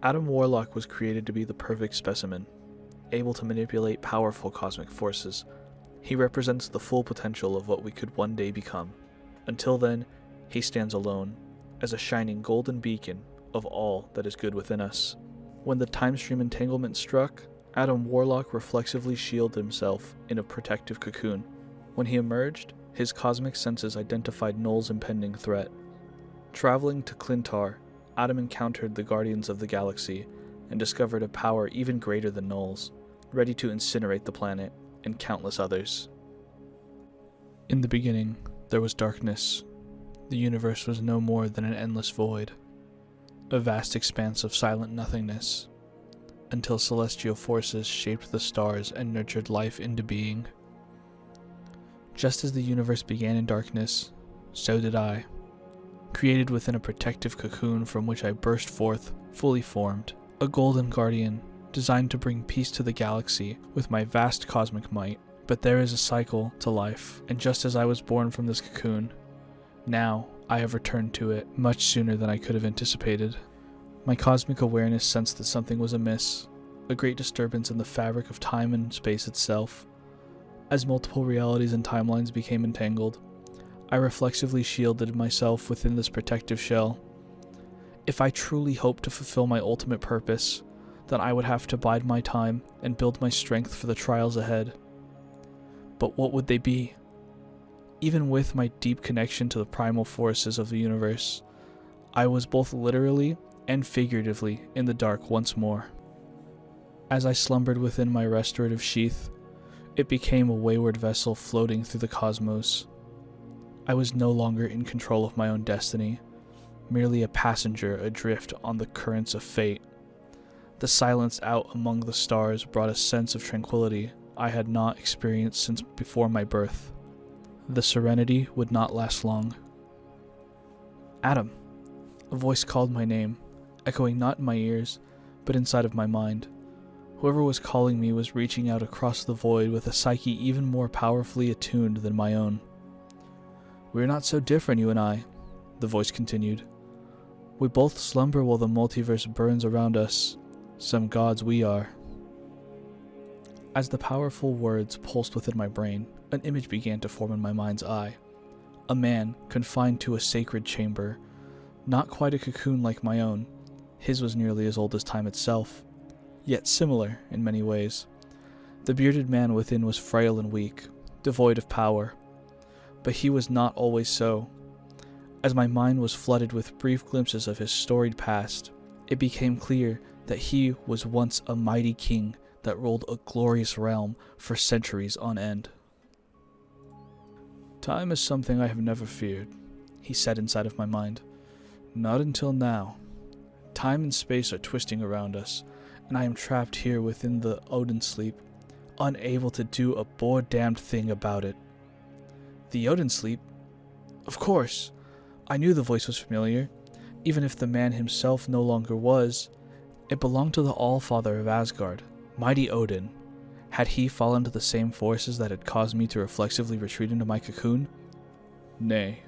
Adam Warlock was created to be the perfect specimen, able to manipulate powerful cosmic forces. He represents the full potential of what we could one day become. Until then, he stands alone, as a shining golden beacon of all that is good within us. When the time stream entanglement struck, Adam Warlock reflexively shielded himself in a protective cocoon. When he emerged, his cosmic senses identified Null's impending threat. Traveling to Clintar, Adam encountered the Guardians of the Galaxy and discovered a power even greater than Null's, ready to incinerate the planet and countless others. In the beginning, there was darkness. The universe was no more than an endless void, a vast expanse of silent nothingness, until celestial forces shaped the stars and nurtured life into being. Just as the universe began in darkness, so did I, created within a protective cocoon from which I burst forth, fully formed, a golden guardian, designed to bring peace to the galaxy with my vast cosmic might. But there is a cycle to life, and just as I was born from this cocoon, now I have returned to it much sooner than I could have anticipated. My cosmic awareness sensed that something was amiss, a great disturbance in the fabric of time and space itself. As multiple realities and timelines became entangled, I reflexively shielded myself within this protective shell. If I truly hoped to fulfill my ultimate purpose, then I would have to bide my time and build my strength for the trials ahead. But what would they be? Even with my deep connection to the primal forces of the universe, I was both literally and figuratively in the dark once more. As I slumbered within my restorative sheath, it became a wayward vessel floating through the cosmos. I was no longer in control of my own destiny, merely a passenger adrift on the currents of fate. The silence out among the stars brought a sense of tranquility I had not experienced since before my birth. The serenity would not last long. Adam! A voice called my name, echoing not in my ears, but inside of my mind. Whoever was calling me was reaching out across the void with a psyche even more powerfully attuned than my own. "We are not so different, you and I," the voice continued. "We both slumber while the multiverse burns around us. Some gods we are." As the powerful words pulsed within my brain, an image began to form in my mind's eye. A man confined to a sacred chamber, not quite a cocoon like my own. His was nearly as old as time itself, yet similar in many ways. The bearded man within was frail and weak, devoid of power. But he was not always so. As my mind was flooded with brief glimpses of his storied past, it became clear that he was once a mighty king that ruled a glorious realm for centuries on end. "Time is something I have never feared," he said inside of my mind. "Not until now. Time and space are twisting around us, and I am trapped here within the Odin sleep, unable to do a damned thing about it." The Odin sleep? Of course! I knew the voice was familiar, even if the man himself no longer was. It belonged to the Allfather of Asgard, mighty Odin. Had he fallen to the same forces that had caused me to reflexively retreat into my cocoon? "Nay,"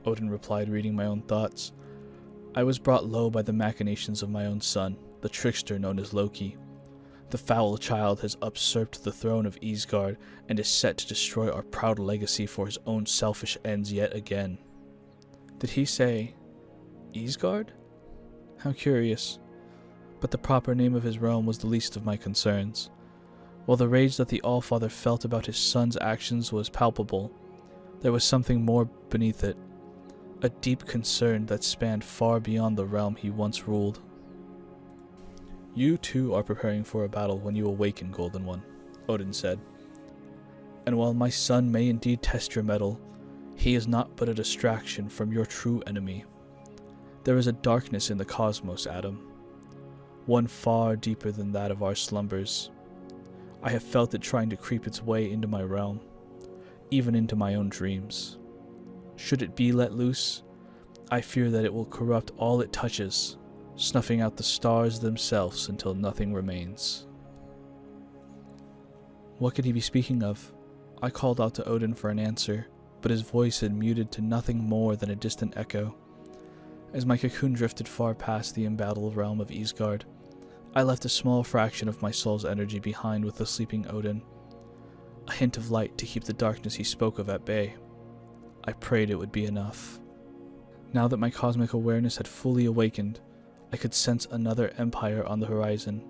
Odin replied, reading my own thoughts. "I was brought low by the machinations of my own son, the trickster known as Loki. The foul child has usurped the throne of Asgard and is set to destroy our proud legacy for his own selfish ends yet again." Did he say Asgard? How curious. But the proper name of his realm was the least of my concerns. While the rage that the Allfather felt about his son's actions was palpable, there was something more beneath it, a deep concern that spanned far beyond the realm he once ruled. "You too are preparing for a battle when you awaken, Golden One," Odin said. "And while my son may indeed test your mettle, he is not but a distraction from your true enemy. There is a darkness in the cosmos, Adam, one far deeper than that of our slumbers. I have felt it trying to creep its way into my realm, even into my own dreams. Should it be let loose, I fear that it will corrupt all it touches, snuffing out the stars themselves until nothing remains." What could he be speaking of? I called out to Odin for an answer, but his voice had muted to nothing more than a distant echo. As my cocoon drifted far past the embattled realm of Asgard, I left a small fraction of my soul's energy behind with the sleeping Odin, a hint of light to keep the darkness he spoke of at bay. I prayed it would be enough. Now that my cosmic awareness had fully awakened, I could sense another empire on the horizon.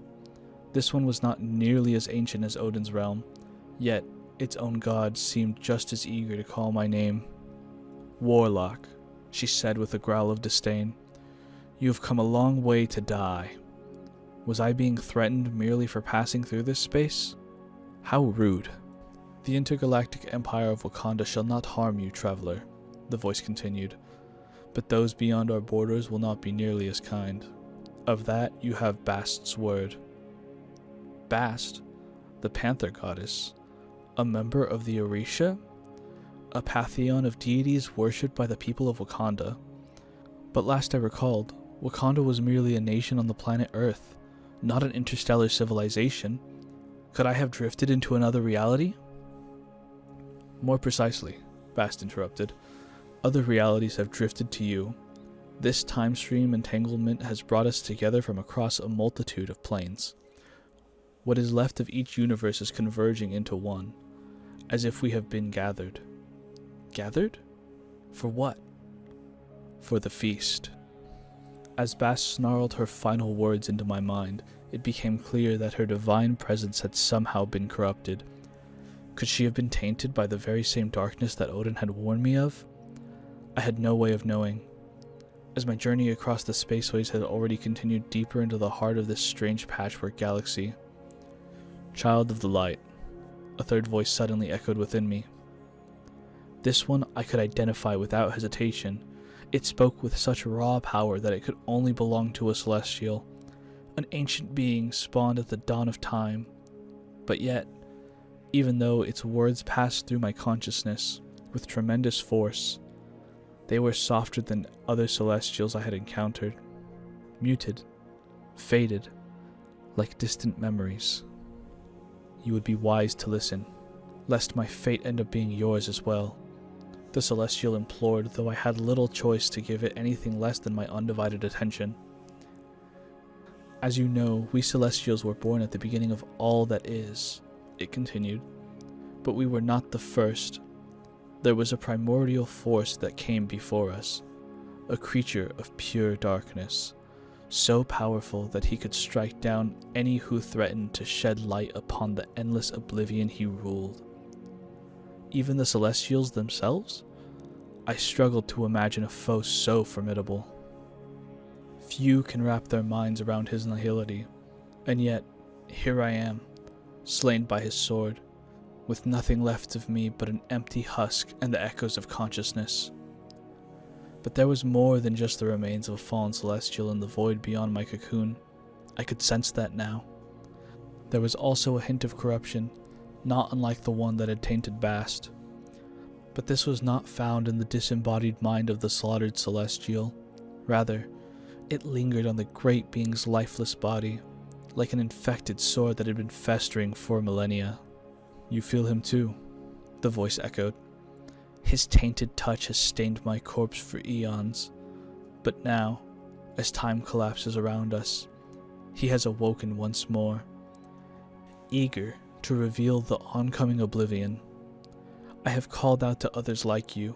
This one was not nearly as ancient as Odin's realm, yet its own gods seemed just as eager to call my name. "Warlock," she said with a growl of disdain. "You have come a long way to die." Was I being threatened merely for passing through this space? How rude. "The intergalactic empire of Wakanda shall not harm you, traveler," the voice continued. "But those beyond our borders will not be nearly as kind. Of that you have Bast's word." Bast, the panther goddess, a member of the Orisha, a pantheon of deities worshipped by the people of Wakanda. But last I recalled, Wakanda was merely a nation on the planet Earth, not an interstellar civilization. Could I have drifted into another reality? "More precisely," Bast interrupted, "other realities have drifted to you. This time stream entanglement has brought us together from across a multitude of planes. What is left of each universe is converging into one, as if we have been gathered." Gathered? For what? For the feast. As Bast snarled her final words into my mind, it became clear that her divine presence had somehow been corrupted. Could she have been tainted by the very same darkness that Odin had warned me of? I had no way of knowing, as my journey across the spaceways had already continued deeper into the heart of this strange patchwork galaxy. "Child of the light," a third voice suddenly echoed within me. This one I could identify without hesitation. It spoke with such raw power that it could only belong to a celestial, an ancient being spawned at the dawn of time. But yet, even though its words passed through my consciousness with tremendous force, they were softer than other celestials I had encountered, muted, faded, like distant memories. "You would be wise to listen, lest my fate end up being yours as well," the celestial implored, though I had little choice to give it anything less than my undivided attention. "As you know, we celestials were born at the beginning of all that is," it continued, "but we were not the first. There was a primordial force that came before us, a creature of pure darkness, so powerful that he could strike down any who threatened to shed light upon the endless oblivion he ruled. Even the Celestials themselves? I struggled to imagine a foe so formidable. Few can wrap their minds around his nihility, and yet, here I am, slain by his sword, with nothing left of me but an empty husk and the echoes of consciousness. But there was more than just the remains of a fallen celestial in the void beyond my cocoon. I could sense that now. There was also a hint of corruption, not unlike the one that had tainted Bast. But this was not found in the disembodied mind of the slaughtered celestial. Rather, it lingered on the great being's lifeless body, like an infected sore that had been festering for millennia. "You feel him too," the voice echoed. "His tainted touch has stained my corpse for eons. But now, as time collapses around us, he has awoken once more, eager to reveal the oncoming oblivion. I have called out to others like you,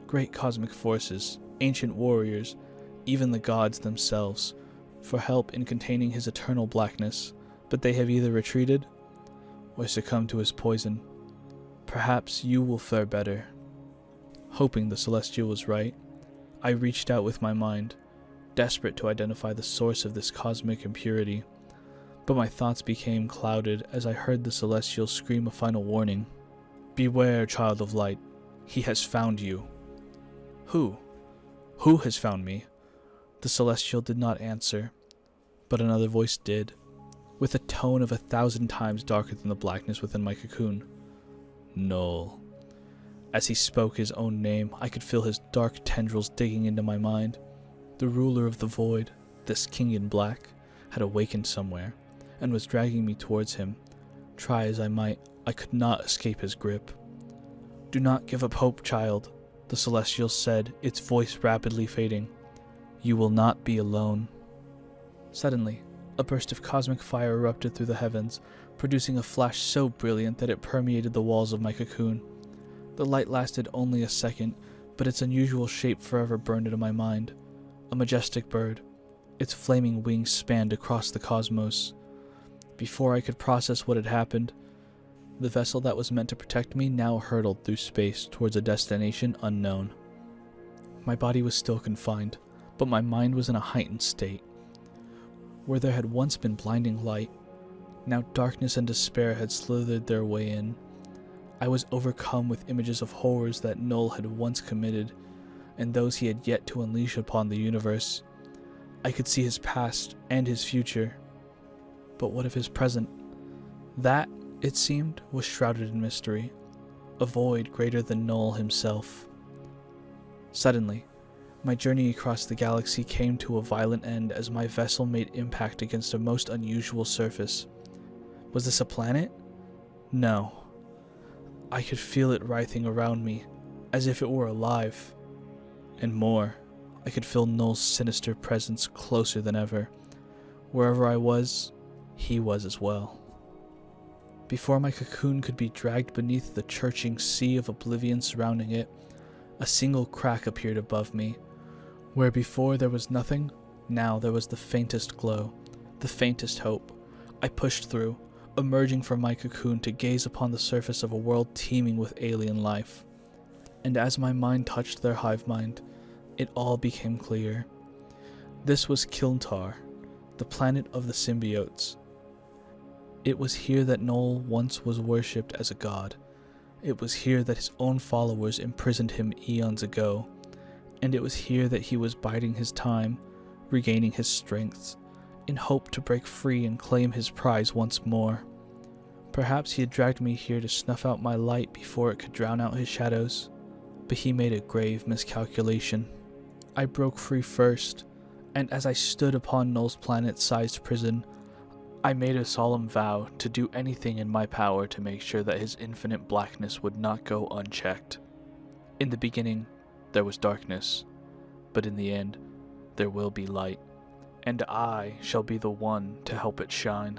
great cosmic forces, ancient warriors, even the gods themselves, for help in containing his eternal blackness, but they have either retreated or succumbed to his poison. Perhaps you will fare better." Hoping the celestial was right, I reached out with my mind, desperate to identify the source of this cosmic impurity. But my thoughts became clouded as I heard the celestial scream a final warning. "Beware, child of light. He has found you." Who? Who has found me? The celestial did not answer, but another voice did, with a tone of 1,000 times darker than the blackness within my cocoon. Null. As he spoke his own name, I could feel his dark tendrils digging into my mind. The ruler of the void, this king in black, had awakened somewhere, and was dragging me towards him. Try as I might, I could not escape his grip. "Do not give up hope, child," the celestial said, its voice rapidly fading. "You will not be alone." Suddenly, A burst of cosmic fire erupted through the heavens, producing a flash so brilliant that it permeated the walls of my cocoon. The light lasted only a second, but its unusual shape forever burned into my mind. A majestic bird. Its flaming wings spanned across the cosmos. Before I could process what had happened, the vessel that was meant to protect me now hurtled through space towards a destination unknown. My body was still confined, but my mind was in a heightened state. Where there had once been blinding light, now darkness and despair had slithered their way in. I was overcome with images of horrors that Null had once committed, and those he had yet to unleash upon the universe. I could see his past and his future. But what of his present? That, it seemed, was shrouded in mystery, a void greater than Null himself. Suddenly, my journey across the galaxy came to a violent end as my vessel made impact against a most unusual surface. Was this a planet? No. I could feel it writhing around me, as if it were alive. And more, I could feel Null's sinister presence closer than ever. Wherever I was, he was as well. Before my cocoon could be dragged beneath the churching sea of oblivion surrounding it, a single crack appeared above me. Where before there was nothing, now there was the faintest glow, the faintest hope. I pushed through, emerging from my cocoon to gaze upon the surface of a world teeming with alien life. And as my mind touched their hive mind, it all became clear. This was Kilntar, the planet of the symbiotes. It was here that Null once was worshipped as a god. It was here that his own followers imprisoned him eons ago. And it was here that he was biding his time, regaining his strength, in hope to break free and claim his prize once more. Perhaps he had dragged me here to snuff out my light before it could drown out his shadows, but he made a grave miscalculation. I broke free first, and as I stood upon Null's planet-sized prison, I made a solemn vow to do anything in my power to make sure that his infinite blackness would not go unchecked. In the beginning, there was darkness, but in the end, there will be light, and I shall be the one to help it shine.